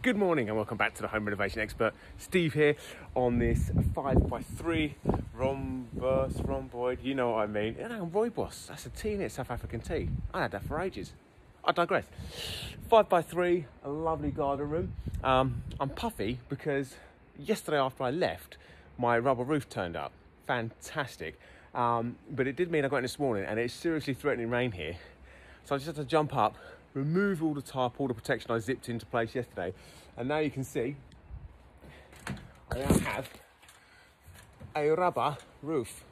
Good morning and welcome back to the Home Renovation Expert. Steve here on this 5x3 rhomboid, you know what I mean. And rooibos, that's a tea in it, South African tea. I had that for ages. I digress. 5x3, a lovely garden room. I'm puffy because yesterday after I left, my rubber roof turned up. Fantastic. But it did mean I got in this morning and it's seriously threatening rain here. So I just had to jump up, remove all the tarp, all the protection I zipped into place yesterday. And now you can see, I now have a rubber roof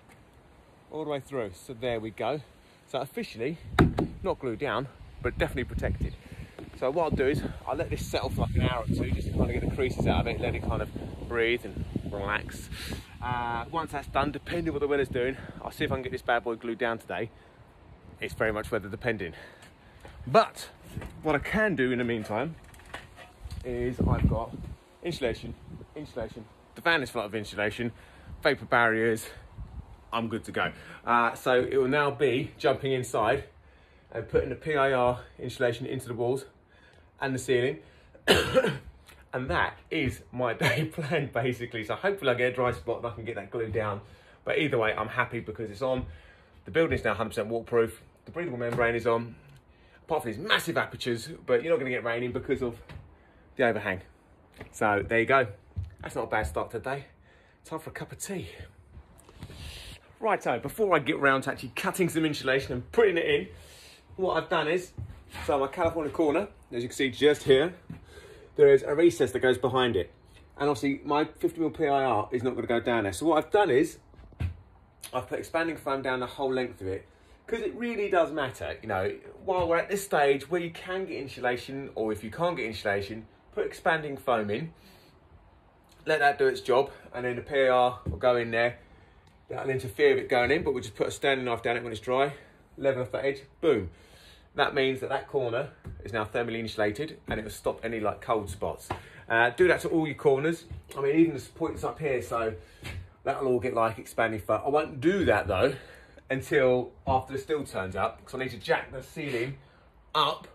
all the way through. So there we go. So officially, not glued down, but definitely protected. So what I'll do is, I'll let this settle for like an hour or two, just to kind of get the creases out of it, let it kind of breathe and relax. Once that's done, depending what the weather's doing, I'll see if I can get this bad boy glued down today. It's very much weather depending. But what I can do in the meantime is I've got insulation. The van is full of insulation, vapor barriers. I'm good to go. So it will now be jumping inside and putting the PIR insulation into the walls and the ceiling. And that is my day plan basically. So hopefully I get a dry spot and I can get that glued down. But either way, I'm happy because it's on. The building is now 100% waterproof. The breathable membrane is on. Apart from these massive apertures, but you're not going to get raining because of the overhang. So there you go. That's not a bad start today. Time for a cup of tea. Righto, before I get around to actually cutting some insulation and putting it in, what I've done is, so my California corner, as you can see just here, there is a recess that goes behind it. And obviously my 50mm PIR is not going to go down there. So what I've done is, I've put expanding foam down the whole length of it. Because it really does matter, you know, while we're at this stage where you can get insulation, or if you can't get insulation, put expanding foam in, let that do its job, and then the PIR will go in there. That'll interfere with it going in, but we'll just put a standing knife down it when it's dry, level off that edge, boom. That means that that corner is now thermally insulated, and it will stop any like cold spots. Do that to all your corners. I mean, even the points up here, so that'll all get like expanding foam. I won't do that though until after the steel turns up, because I need to jack the ceiling up,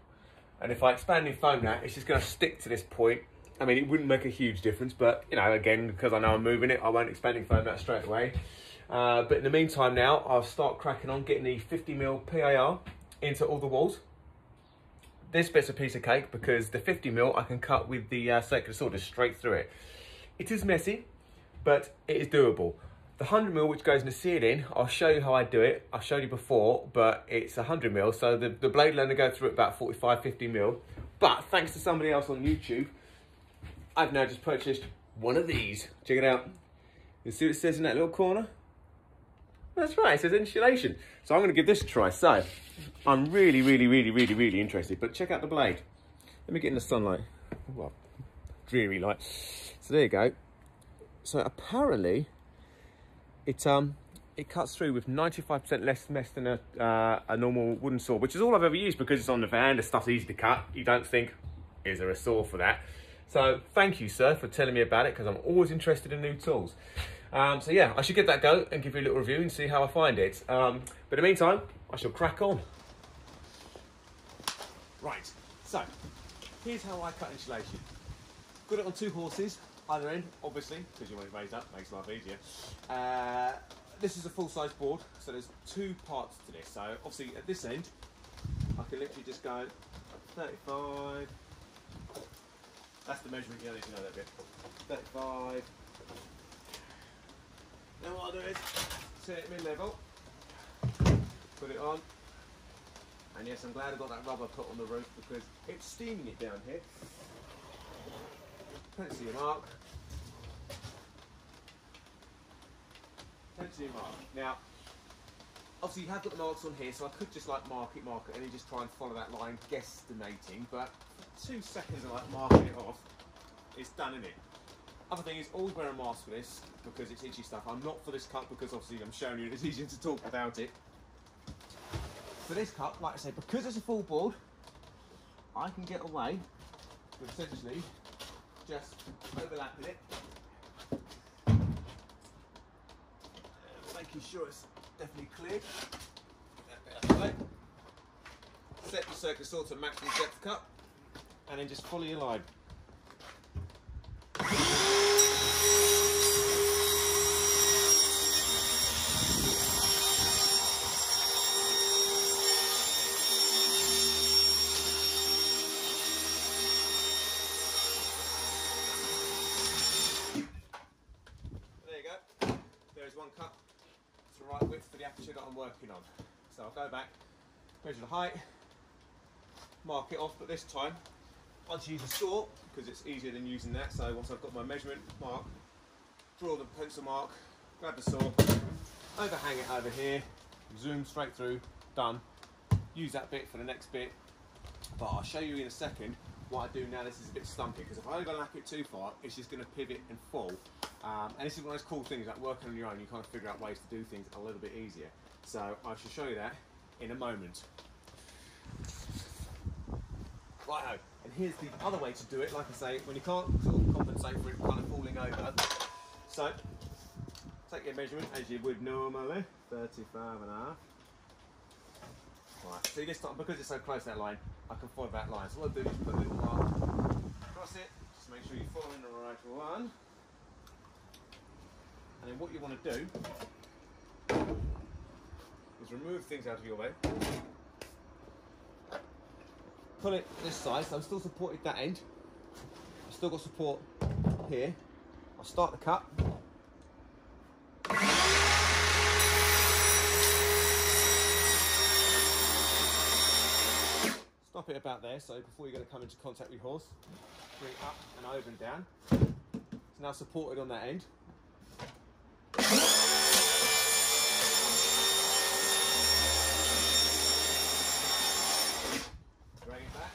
and if I expanding foam that, it's just going to stick to this point. I mean, it wouldn't make a huge difference, but you know, again, because I know I'm moving it, I won't expanding foam that straight away. But in the meantime now, I'll start cracking on getting the 50mm PIR into all the walls. This bit's a piece of cake because the 50mm I can cut with the circular saw just straight through it. It is messy, but it is doable. The 100mm which goes in the ceiling, I'll show you how I do it. I showed you before, but it's 100mm, so the blade will only go through at about 45-50mm. But thanks to somebody else on YouTube, I've now just purchased one of these. Check it out. You see what it says in that little corner? That's right, it says insulation. So I'm going to give this a try. So I'm really interested. But check out the blade. Let me get in the sunlight. Well, dreary light. So there you go. So apparently, it cuts through with 95% less mess than a normal wooden saw, which is all I've ever used because it's on the van. The stuff's easy to cut. You don't think, is there a saw for that? So thank you, sir, for telling me about it because I'm always interested in new tools. So yeah, I should give that a go and give you a little review and see how I find it. But in the meantime, I shall crack on. Right, so here's how I cut insulation. Got it on 2 horses. Either end, obviously, because you want it raised up, makes life easier. This is a full-size board, so there's 2 parts to this. So obviously at this end, I can literally just go 35. That's the measurement, you don't need to know that bit. 35. Then what I'll do is set it mid-level, put it on, and yes, I'm glad I got that rubber put on the roof because it's steaming it down here. Pencil your mark. Pencil your mark. Now, obviously you have got the marks on here, so I could just like mark it, and then just try and follow that line, guesstimating, but 2 seconds of like marking it off, it's done, isn't it? Other thing is, always wear a mask for this, because it's itchy stuff. I'm not for this cut, because obviously I'm showing you it's easier to talk without it. For this cut, like I said, because it's a full board, I can get away with essentially just overlapping it, making sure it's definitely cleared. Set your circular saw to maximum depth cut, and then just follow your line. working on. So I'll go back, measure the height, mark it off, but this time I'll just use a saw because it's easier than using that. So once I've got my measurement mark, draw the pencil mark, grab the saw, overhang it over here, zoom straight through, done. Use that bit for the next bit, but I'll show you in a second what I do now. This is a bit stumpy because if I overlap it too far, it's just going to pivot and fall. And this is one of those cool things, like working on your own, you kind of figure out ways to do things a little bit easier. So I shall show you that in a moment. Righto, and here's the other way to do it, like I say, when you can't sort of compensate for it kind of falling over. So, take your measurement as you would normally, 35.5. Right, see this time, because it's so close to that line, I can follow that line. So what I'll do is put a little mark across it, just make sure you're following the right one. And then what you want to do is remove things out of your way. Pull it this side, so I've still supported that end. I've still got support here. I'll start the cut. Stop it about there, so before you're going to come into contact with your horse, bring it up and over and down. It's now supported on that end. Bring it back.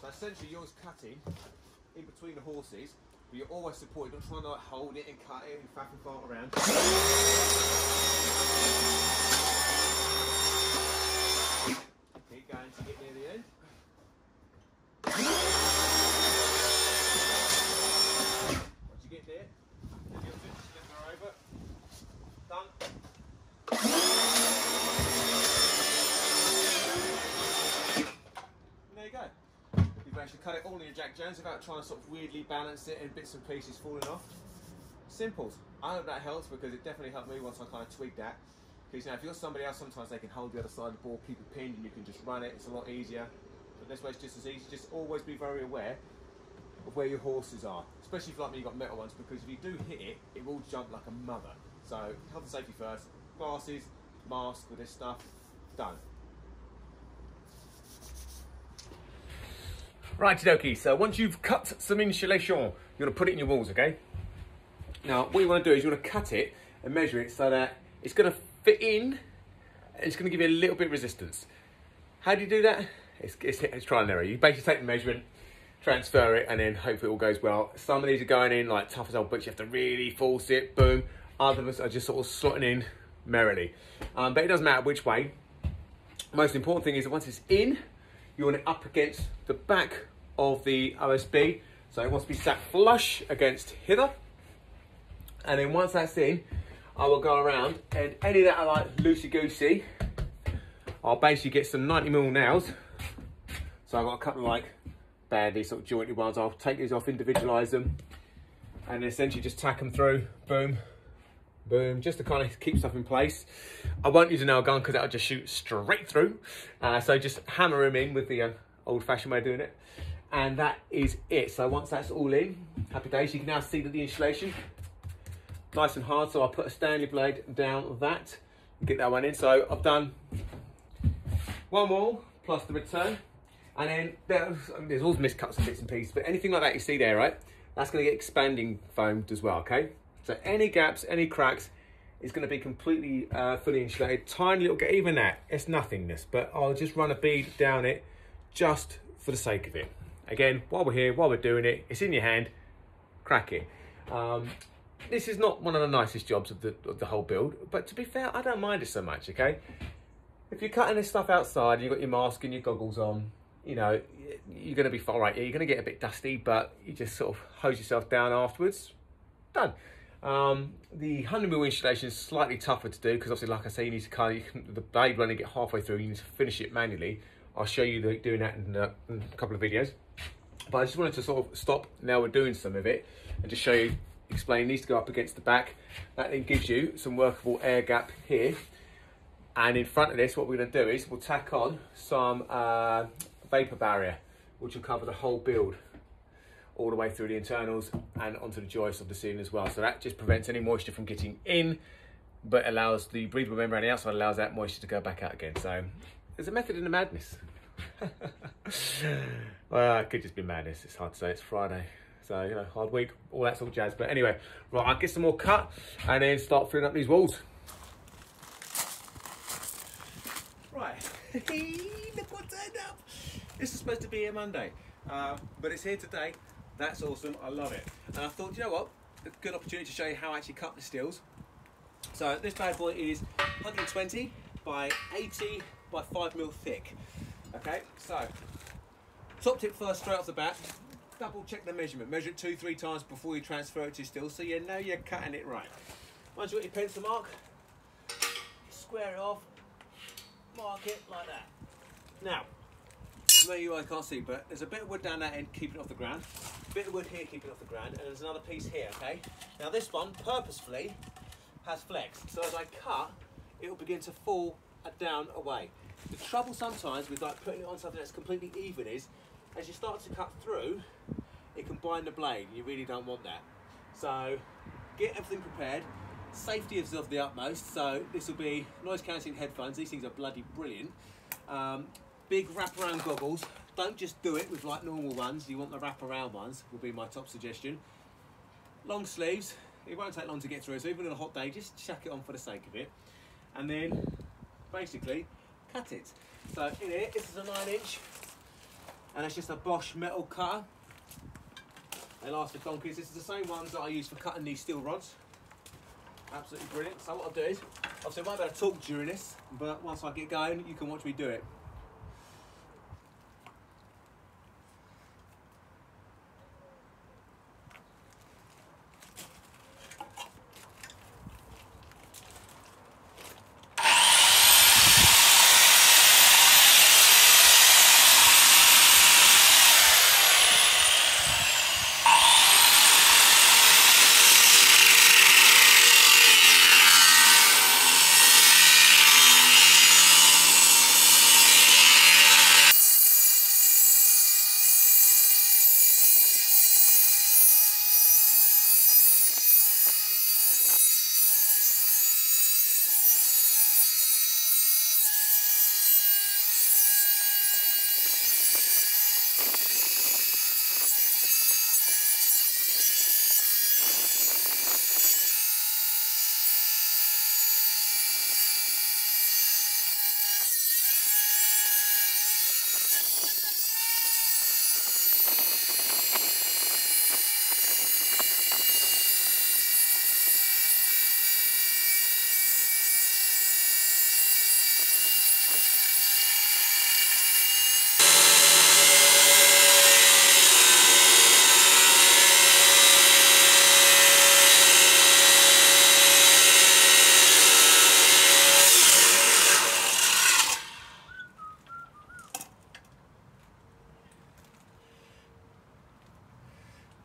So essentially you're cutting in between the horses, but you're always supported, not trying to like hold it and cut it and faff and fart around. Keep going to get near the end. Once you get there, then you'll just flip her over. Done. And there you go. You've actually cut it all in your Jack Jones without trying to sort of weirdly balance it and bits and pieces falling off. Simples. I hope that helps because it definitely helped me once I kind of tweaked that. Because you know, if you're somebody else, sometimes they can hold the other side of the ball, keep it pinned, and you can just run it. It's a lot easier. But this way it's just as easy. Just always be very aware of where your horses are, especially if like me, you've got metal ones, because if you do hit it, it will jump like a mother. So health and safety first. Glasses, mask with this stuff, done. Righty dokie, so once you've cut some insulation, you're going to put it in your walls, okay? Now, what you want to do is you want to cut it and measure it so that it's going to fit in and it's going to give you a little bit of resistance. How do you do that? It's trial and error. You basically take the measurement, transfer it, and then hopefully it all goes well. Some of these are going in like tough as old bricks. You have to really force it, boom. Others are just sort of slotting in merrily. But it doesn't matter which way. The most important thing is that once it's in, you want it up against the back of the OSB. So it wants to be sat flush against hither. And then once that's in, I will go around and any that are like loosey-goosey, I'll basically get some 90mm nails. So I've got a couple of like badly sort of jointed ones. I'll take these off, individualise them, and essentially just tack them through, boom, boom, just to kind of keep stuff in place. I won't use a nail gun because that'll just shoot straight through. So just hammer them in with the old-fashioned way of doing it. And that is it. So once that's all in, happy days. You can now see that the insulation, nice and hard. So I'll put a Stanley blade down that and get that one in. So I've done one wall plus the return. And then there's always miscuts and bits and pieces, but anything like that you see there, right? That's going to get expanding foamed as well, okay? So any gaps, any cracks, is going to be completely fully insulated. Tiny little gap, even that, it's nothingness, but I'll just run a bead down it just for the sake of it. Again, while we're here, while we're doing it, it's in your hand, crack it. This is not one of the nicest jobs of the whole build, but to be fair, I don't mind it so much, okay? If you're cutting this stuff outside, you've got your mask and your goggles on, you know, you're going to be all right. You're going to get a bit dusty, but you just sort of hose yourself down afterwards. Done. The 100mm installation is slightly tougher to do because obviously, like I say, you need to kind of, the blade when you get halfway through, you need to finish it manually. I'll show you doing that in a couple of videos. But I just wanted to sort of stop now we're doing some of it and just show you, explain these to go up against the back. That then gives you some workable air gap here. And in front of this, what we're going to do is we'll tack on some vapor barrier, which will cover the whole build all the way through the internals and onto the joists of the ceiling as well. So that just prevents any moisture from getting in but allows the breathable membrane on the outside, allows that moisture to go back out again. So there's a method in the madness. Well, it could just be madness. It's hard to say. It's Friday, so you know, hard week, all that sort of jazz. But anyway, right, I'll get some more cut and then start filling up these walls. Right, look what turned up. This is supposed to be here Monday, but it's here today. That's awesome. I love it. And I thought, you know what? A good opportunity to show you how I actually cut the steels. So this bad boy is 120 by 80 by 5mm thick. Okay, so top tip first, straight off the bat, double check the measurement. Measure it 2-3 times before you transfer it to steel, so you know you're cutting it right. Once you've got your pencil mark, square it off, mark it like that. Now, maybe you can't see, but there's a bit of wood down that end keeping it off the ground, a bit of wood here keeping it off the ground, and there's another piece here, okay? Now this one, purposefully, has flex, so as I cut, it will begin to fall down away. The trouble sometimes with like putting it on something that's completely even is, as you start to cut through, it can bind the blade. You really don't want that. So get everything prepared. Safety is of the utmost. So this will be noise cancelling headphones. These things are bloody brilliant. Big wraparound goggles. Don't just do it with like normal ones. You want the wraparound ones. Will be my top suggestion. Long sleeves. It won't take long to get through. So even on a hot day, just chuck it on for the sake of it. And then basically cut it. So in here, this is a 9-inch, and it's just a Bosch metal cutter. They last for donkeys. This is the same ones that I use for cutting these steel rods. Absolutely brilliant. So what I'll do is, obviously I won't be able to talk during this, but once I get going, you can watch me do it.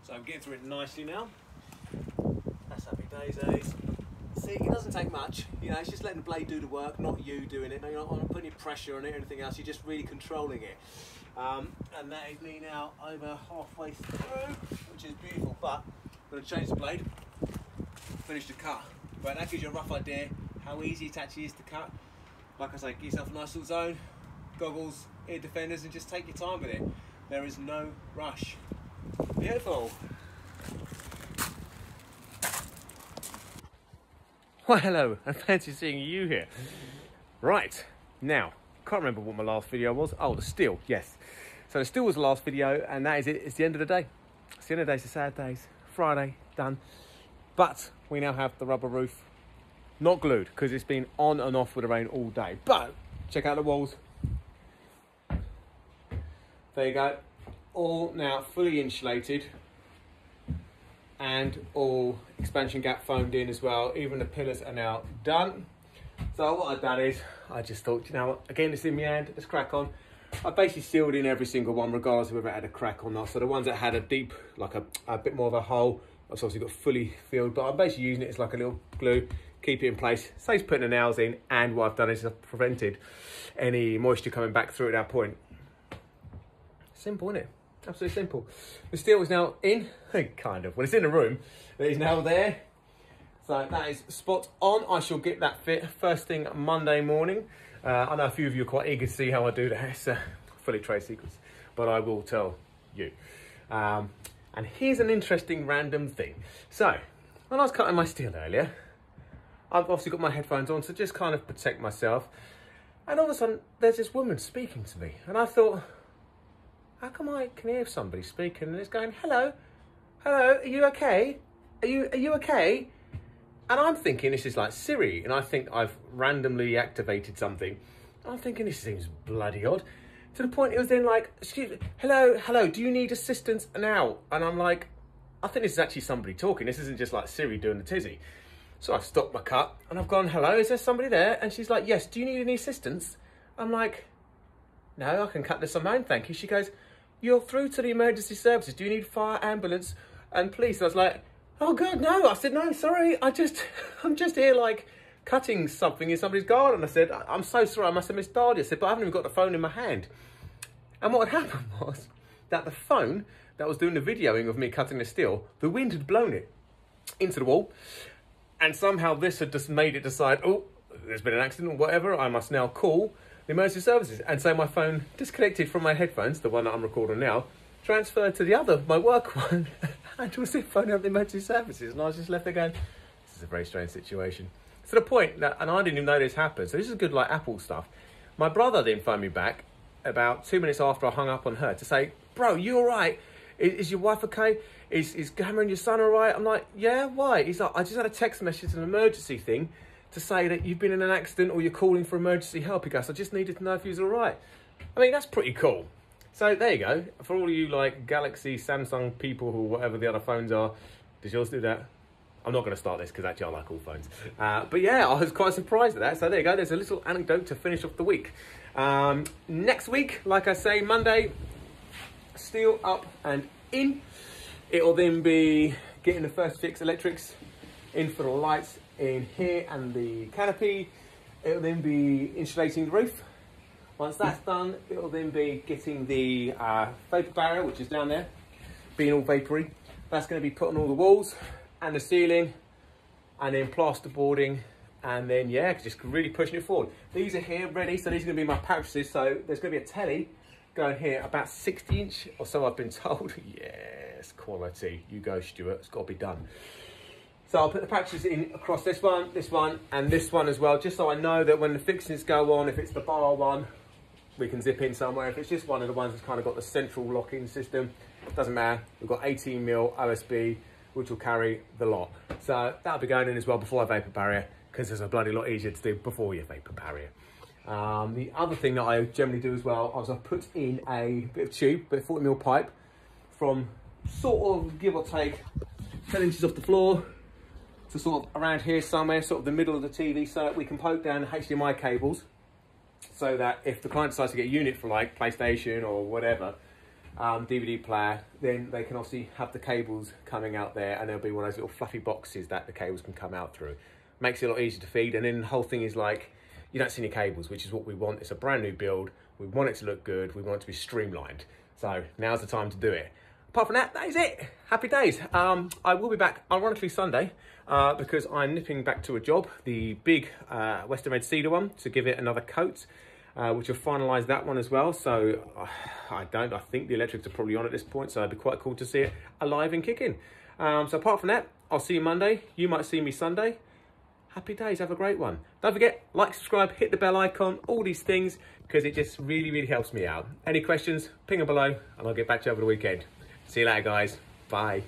So I'm getting through it nicely now. That's happy days, Ace. See, it doesn't take much. You know, it's just letting the blade do the work, not you doing it. No, you're not putting any pressure on it or anything else. You're just really controlling it. And that is me now over halfway through, which is beautiful. But I'm going to change the blade, finish the cut. But that gives you a rough idea how easy it actually is to cut. Like I say, give yourself a nice little zone, goggles, ear defenders, and just take your time with it. There is no rush. Beautiful. Well, hello, and fancy seeing you here. Right, now, can't remember what my last video was. Oh, the steel, yes. So the steel was the last video, and that is it. It's the end of the day. It's the end of the day, it's the sad days. Friday, done. But we now have the rubber roof, not glued, because it's been on and off with the rain all day. But check out the walls. There you go. All now fully insulated and all expansion gap foamed in as well. Even the pillars are now done. So what I've done is I just thought, you know what, again, it's in my hand, let's crack on. I basically sealed in every single one regardless of whether it had a crack or not. So the ones that had a deep, like a bit more of a hole, I've obviously got fully filled, but I'm basically using it as like a little glue, keep it in place. Saves putting the nails in, and what I've done is I've prevented any moisture coming back through at that point. Simple, isn't it? Absolutely simple. The steel is now in, kind of. Well, it's in the room. It is now there. So that is spot on. I shall get that fit first thing Monday morning. I know a few of you are quite eager to see how I do that. It's a fully trade secrets, but I will tell you. And here's an interesting random thing. So when I was cutting my steel earlier, I've obviously got my headphones on to just kind of protect myself. And all of a sudden, there's this woman speaking to me. And I thought, how come I can hear somebody speaking and it's going, hello, hello, are you okay? Are you okay? And I'm thinking this is like Siri, and I think I've randomly activated something. I'm thinking this seems bloody odd. To the point it was then like, excuse me, hello, do you need assistance now? And I'm like, I think this is actually somebody talking. This isn't just like Siri doing the tizzy. So I've stopped my cut and I've gone, hello, is there somebody there? And she's like, yes, do you need any assistance? I'm like, no, I can cut this on my own, thank you. She goes, you're through to the emergency services. Do you need fire, ambulance and police? And I was like, oh God, no. I said, no, sorry. I'm just here like cutting something in somebody's garden. I said, I'm so sorry, I must have misdialed you. I said, but I haven't even got the phone in my hand. And what had happened was that the phone that was doing the videoing of me cutting the steel, the wind had blown it into the wall. And somehow this had just made it decide, oh, there's been an accident or whatever. I must now call the emergency services. And so my phone disconnected from my headphones, the one that I'm recording now, transferred to the other, my work one, and was phoning up the emergency services. And I was just left there going, this is a very strange situation. To the point that, and I didn't even know this happened, so this is good like Apple stuff. My brother then phoned me back about 2 minutes after I hung up on her to say, bro, you all right? Is your wife okay? Is Gamma and your son all right? I'm like, yeah, why? He's like, I just had a text message, an emergency thing, to say that you've been in an accident or you're calling for emergency help. He goes, I just needed to know if he was all right. I mean, that's pretty cool. So there you go. For all of you like Galaxy, Samsung people or whatever the other phones are, does yours do that? I'm not going to start this because actually I like all phones. But yeah, I was quite surprised at that. So there you go. There's a little anecdote to finish off the week. Next week, like I say, Monday, steel up and in. It'll then be getting the first fix electrics in for the lights in here and the canopy. It'll then be insulating the roof. Once that's done, it'll then be getting the vapor barrier, which is down there, being all vapory. That's going to be put on all the walls and the ceiling, and then plasterboarding, and then yeah, just really pushing it forward. These are here ready, so these are going to be my mattresses. So there's going to be a telly going here, about 60-inch or so I've been told. Yes, quality. You go, Stuart. It's got to be done. So I'll put the mattresses in across this one, and this one as well, just so I know that when the fixings go on, if it's the bar one, we can zip in somewhere. If it's just one of the ones that's kind of got the central lock-in system, it doesn't matter. We've got 18mm OSB, which will carry the lot. So that'll be going in as well before I vapor barrier, because it's a bloody lot easier to do before you vapor barrier. The other thing that I generally do as well is I put in a bit of tube, bit of 40mm pipe, from sort of give or take 10 inches off the floor to sort of around here somewhere, sort of the middle of the TV, so that we can poke down HDMI cables, so that if the client decides to get a unit for like PlayStation or whatever, DVD player, then they can obviously have the cables coming out there, and there'll be one of those little fluffy boxes that the cables can come out through. Makes it a lot easier to feed, and then the whole thing is like, you don't see any cables, which is what we want. It's a brand new build. We want it to look good. We want it to be streamlined. So now's the time to do it. Apart from that, that is it. Happy days. I will be back, ironically, Sunday, because I'm nipping back to a job, the big Western Red Cedar one, to give it another coat, which will finalise that one as well. So I think the electrics are probably on at this point, so it'd be quite cool to see it alive and kicking. So apart from that, I'll see you Monday. You might see me Sunday. Happy days, have a great one. Don't forget, like, subscribe, hit the bell icon, all these things, because it just really, really helps me out. Any questions, ping them below, and I'll get back to you over the weekend. See you later, guys. Bye.